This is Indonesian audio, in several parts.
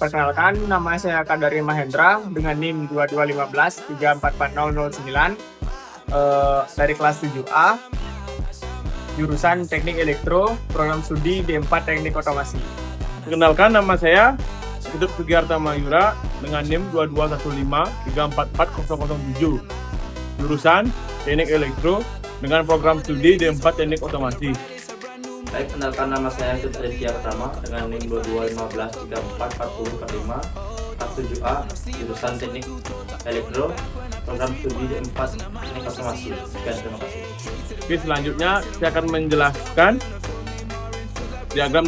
Perkenalkan, nama saya Kadari Mahendra dengan NIM 2215 3440009 dari kelas 7A, jurusan Teknik Elektro, program studi D4 Teknik Otomasi. Perkenalkan, nama saya Hidup Sugiarta Mayura dengan NIM 2215 3440007, jurusan Teknik Elektro dengan program studi D4 Teknik Otomasi. Baik, kenalkan, nama saya Hidup Aditya Pertama dengan NIM 2215 344045 kelas 7A, jurusan Teknik Elektro, program studi D4 Teknik Otomasi. Sekian, terima kasih. Oke, selanjutnya saya akan menjelaskan diagram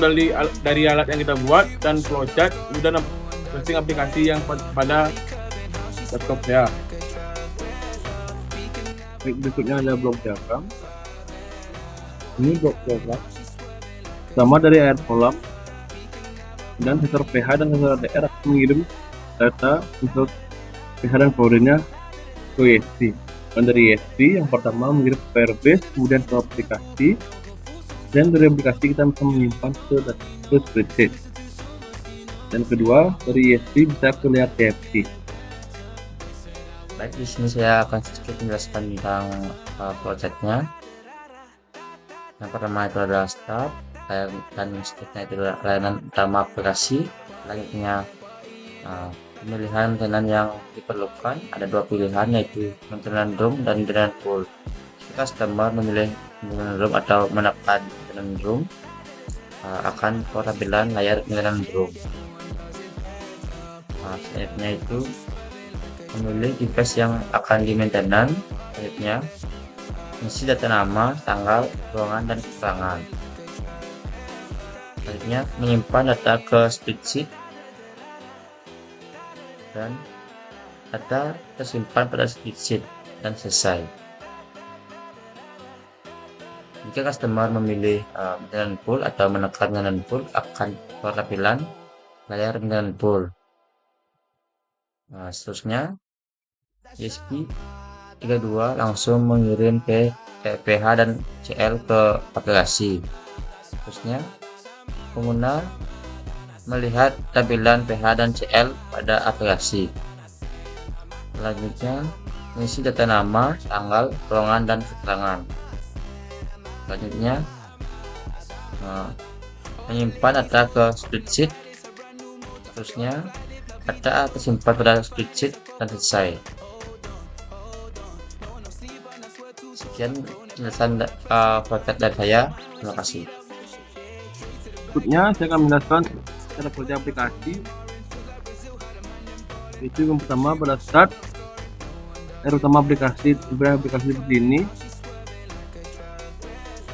dari alat yang kita buat dan flowchart dan testing aplikasi yang pada laptop saya. Berikutnya ada blok diagram. Ini blok diagram pertama dari air kolam dan sensor pH dan sensor ADR akan mengirim data untuk pH dan flowrate-nya ke ESP. Dan dari ESP yang pertama mengirim ke Firebase, kemudian ke aplikasi, dan dari aplikasi kita bisa menyimpan ke spreadsheet. Dan kedua, dari ESP bisa ke layer TFT. Baik, di sini saya akan sedikit menjelaskan tentang projectnya. Yang pertama itu adalah start, dan seterusnya itu adalah layanan utama aplikasi. Selanjutnya pemilihan maintenance yang diperlukan, ada dua pilihan, yaitu maintenance room dan maintenance pool. Jika customer memilih maintenance room atau menekan maintenance room, akan keluar tampilan layar maintenance room. Selanjutnya itu memilih device yang akan di maintenance. Selanjutnya isi data nama, tanggal, ruangan, dan keterangan. Selanjutnya menyimpan data ke spreadsheet dan data tersimpan pada spreadsheet dan selesai. Jika customer memilih maintenance pool atau menekan maintenance pool, akan keluar tampilan layar maintenance pool. Seterusnya ESP 32 langsung mengirim pH dan CL ke aplikasi. Terusnya pengguna melihat tampilan pH dan CL pada aplikasi. Selanjutnya mengisi data nama, tanggal, ruangan, dan keterangan. Selanjutnya menyimpan data ke spreadsheet. Terusnya data tersimpan pada spreadsheet dan selesai. Sekian penjelasan project dari saya. Terima kasih. Berikutnya saya akan menjelaskan cara kerja aplikasi. Itu yang pertama pada start, utama aplikasi seperti ini.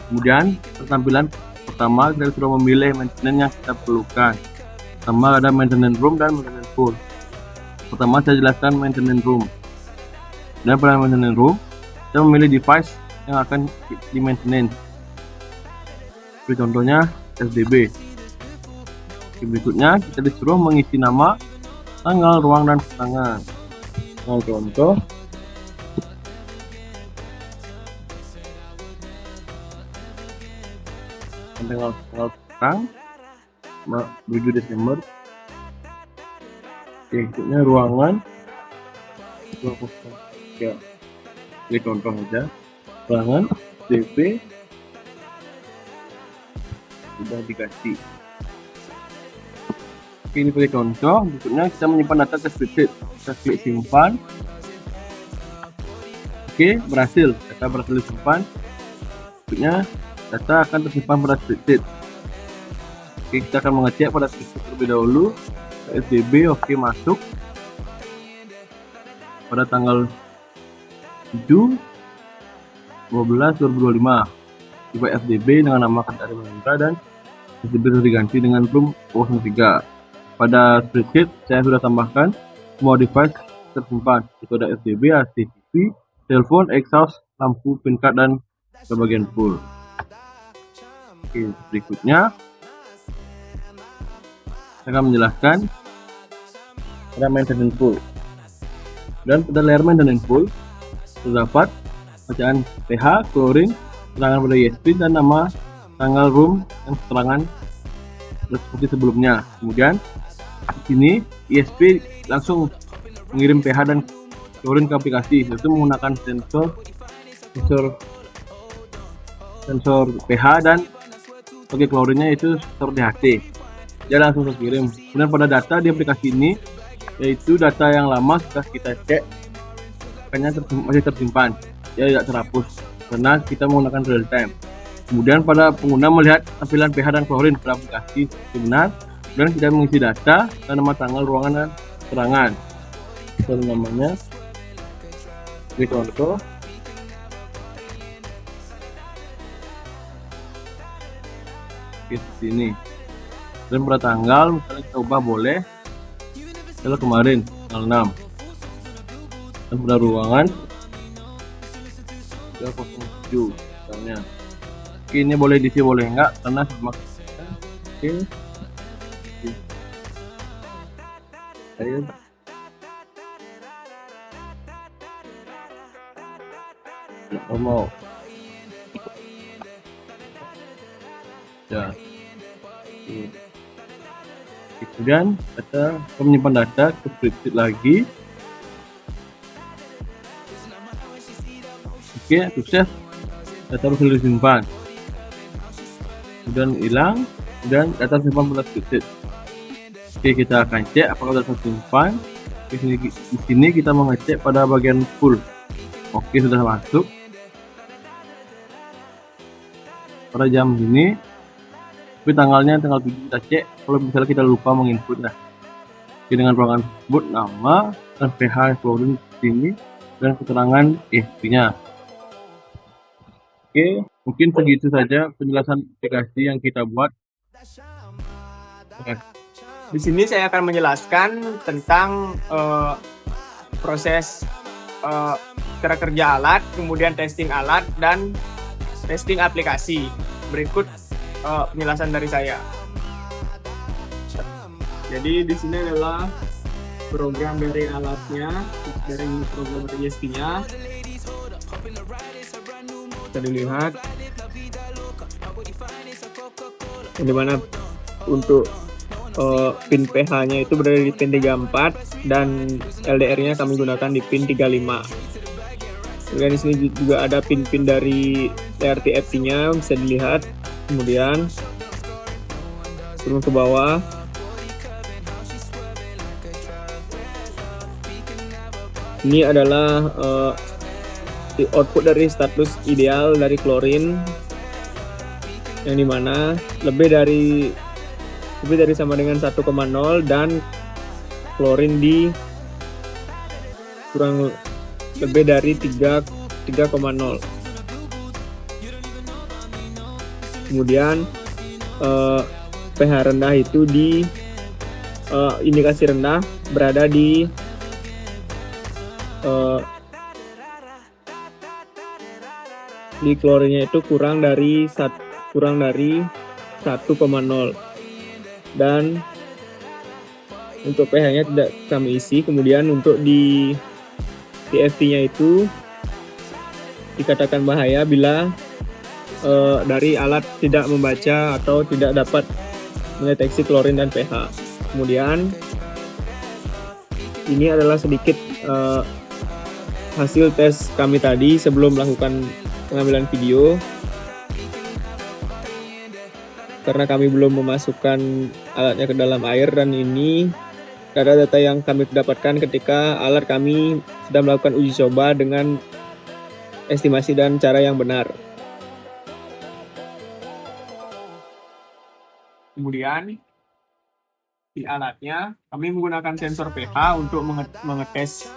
Kemudian tampilan pertama kita sudah memilih maintenance yang kita perlukan. Pertama ada maintenance room dan maintenance pool. Pertama saya jelaskan maintenance room. Dan pada maintenance room kita memilih device yang akan di maintenance. Contohnya SDB. Berikutnya kita disuruh mengisi nama, tanggal, ruang, dan keterangan. Contoh tanggal perang 7 Desember. Berikutnya ruangan 23. Ini contoh saja. Ruangan DP sudah dikasih. Oke, ini sebagai contoh. Berikutnya kita menyimpan data ke spreadsheet. Kita klik simpan. Oke, berhasil. Data berhasil disimpan. Berikutnya data akan tersimpan pada spreadsheet. Oke, kita akan mengecek pada spreadsheet terlebih dahulu. SDB, oke, masuk pada tanggal 7/12/2025. Tipe FDB dengan nama Kadari Mahendra dan SDB sudah diganti dengan room 03. Pada spreadsheet saya sudah tambahkan semua device tersimpan. Itu ada FDB, HTTP, telepon, exhaust, lampu, pin card, dan bagian pool. Oke, berikutnya saya akan menjelaskan pada maintenance pool. Dan pada layer maintenance pool terdapat bacaan pH, chlorine, keterangan pada ESP, dan nama, tanggal, room, dan keterangan seperti sebelumnya. Kemudian Sini ISP langsung mengirim pH dan klorin ke aplikasi, yaitu menggunakan sensor pH dan sebagai klorinnya itu sensor DHT. Dia langsung terkirim. Kemudian pada data di aplikasi ini, yaitu data yang lama sudah kita cek, makanya masih tersimpan, dia tidak terhapus karena kita menggunakan real time. Kemudian pada pengguna melihat tampilan pH dan klorin pada aplikasi benar, dan kita mengisi data dan nama tanggal ruangan dan keterangan. Itu namanya di contoh. Seperti ini. Dan pada tanggal misalnya kita ubah boleh adalah kemarin tanggal 6. Dan pada ruangan 307 misalnya. Oke, ini boleh diisi boleh enggak karena sama. Oke. Ayo. Mau. Ya. Kemudian kita menyimpan data ke spreadsheet lagi. Oke, sukses. Data sudah disimpan. Kemudian hilang dan data simpan pada spreadsheet. Oke, kita akan cek apakah data simpan. Di sini kita mengecek pada bagian full. Oke, sudah masuk. Pada jam ini, tapi tanggalnya tanggal 7 kita cek. Kalau misalnya kita lupa menginput, nah, dengan ruangan tersebut nama dan pH klorin sini dan keterangan ESP-nya. Oke, mungkin segitu saja penjelasan aplikasi yang kita buat. Di sini saya akan menjelaskan tentang proses cara kerja alat, kemudian testing alat dan testing aplikasi. Berikut penjelasan dari saya. Jadi di sini adalah program dari alatnya, dari program dari ISP-nya. Bisa dilihat di mana untuk pin pH-nya itu berada di pin 34 dan LDR-nya kami gunakan di pin 35. Kemudian di sini juga ada pin-pin dari TRTFT-nya bisa dilihat. Kemudian turun ke bawah. Ini adalah output dari status ideal dari klorin, yang dimana lebih dari sama dengan 1,0 dan klorin di kurang lebih dari 3,0. Kemudian pH rendah itu di indikasi rendah berada di klorinnya itu kurang dari 1,0 dan untuk pH-nya tidak kami isi. Kemudian untuk di TFT-nya itu dikatakan bahaya bila dari alat tidak membaca atau tidak dapat mendeteksi klorin dan pH. Kemudian ini adalah sedikit hasil tes kami tadi sebelum melakukan pengambilan video, karena kami belum memasukkan alatnya ke dalam air, dan ini data-data yang kami dapatkan ketika alat kami sedang melakukan uji coba dengan estimasi dan cara yang benar. Kemudian di alatnya kami menggunakan sensor pH untuk mengetes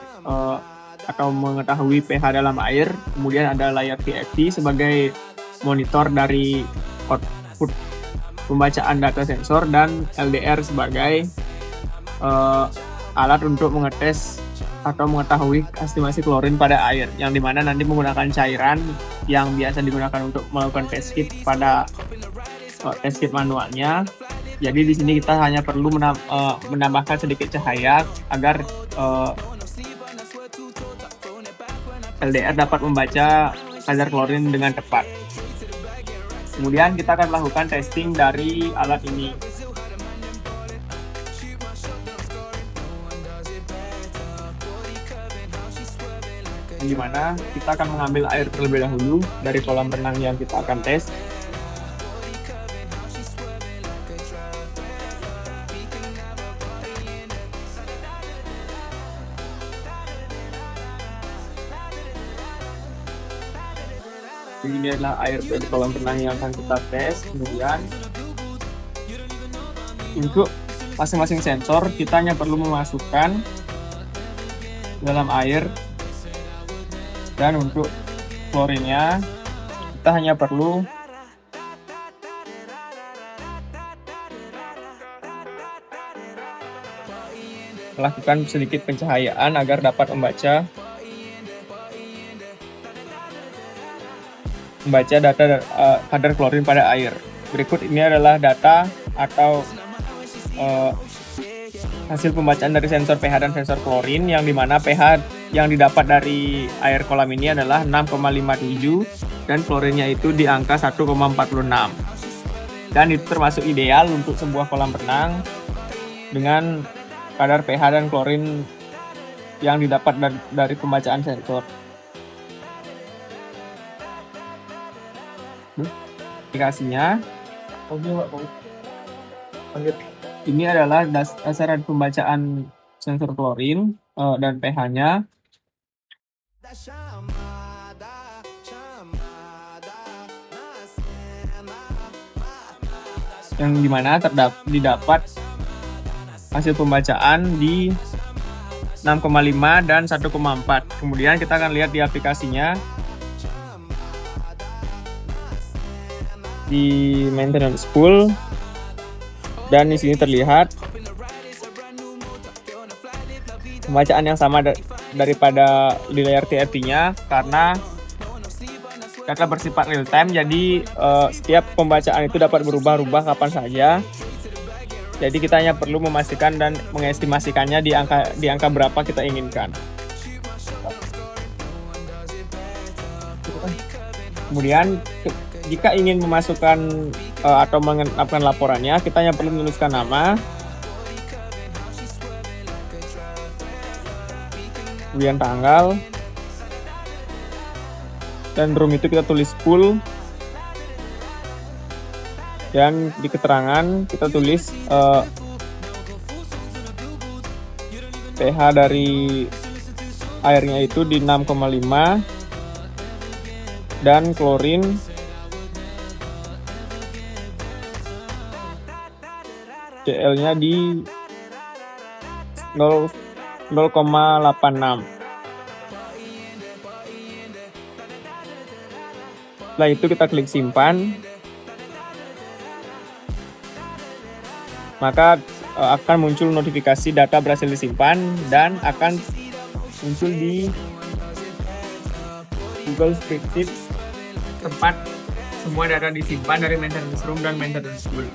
atau mengetahui pH dalam air. Kemudian ada layar TFT sebagai monitor dari output pembacaan data sensor, dan LDR sebagai alat untuk mengetes atau mengetahui estimasi klorin pada air, yang dimana nanti menggunakan cairan yang biasa digunakan untuk melakukan test kit pada test kit manualnya. Jadi di sini kita hanya perlu menambahkan sedikit cahaya agar LDR dapat membaca kadar klorin dengan tepat. Kemudian kita akan melakukan testing dari alat ini. di mana kita akan mengambil air terlebih dahulu dari kolam renang yang kita akan tes. Ini adalah air dari kolam renang yang akan kita tes. Kemudian untuk masing-masing sensor kita hanya perlu memasukkan dalam air, dan untuk klorinnya kita hanya perlu melakukan sedikit pencahayaan agar dapat membaca data kadar klorin pada air. Berikut ini adalah data atau hasil pembacaan dari sensor pH dan sensor klorin, yang dimana pH yang didapat dari air kolam ini adalah 6,57 dan klorinnya itu di angka 1,46, dan itu termasuk ideal untuk sebuah kolam renang dengan kadar pH dan klorin yang didapat dari pembacaan sensor. Aplikasinya ini adalah dasar pembacaan sensor klorin dan pH-nya. Yang dimana didapat hasil pembacaan di 6,5 dan 1,4. Kemudian kita akan lihat di aplikasinya di maintenance pool, dan di sini terlihat pembacaan yang sama daripada di layar TFT-nya, karena data bersifat real time, jadi setiap pembacaan itu dapat berubah-ubah kapan saja. Jadi kita hanya perlu memastikan dan mengestimasikannya di angka berapa kita inginkan. Kemudian jika ingin memasukkan atau mengupload laporannya, kita hanya perlu menuliskan nama, kemudian tanggal, dan room itu kita tulis full, dan di keterangan kita tulis pH dari airnya itu di 6,5 dan klorin CL-nya di 0,86. Setelah itu kita klik simpan, maka akan muncul notifikasi data berhasil disimpan dan akan muncul di Google Spreadsheet tempat semua data disimpan dari maintenance room dan maintenance pool.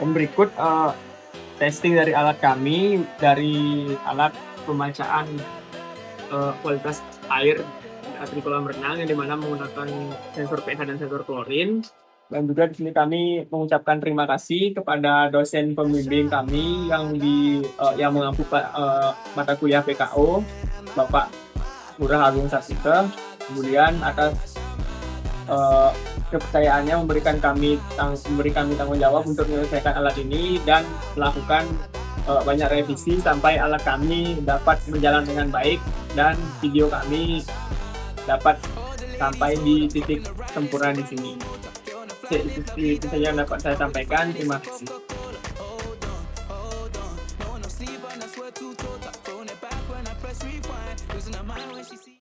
Berikut testing dari alat kami, dari alat pembacaan kualitas air di kolam renang, yang dimana menggunakan sensor pH dan sensor klorin. Dan juga di sini kami mengucapkan terima kasih kepada dosen pembimbing kami yang mengampu mata kuliah PKO, Bapak Ngurah Agung Sarsita. Kemudian atas kepercayaannya memberi kami tanggung jawab untuk menyelesaikan alat ini dan melakukan banyak revisi sampai alat kami dapat berjalan dengan baik dan video kami dapat sampai di titik sempurna di sini. Itu saja yang dapat saya sampaikan. Terima kasih.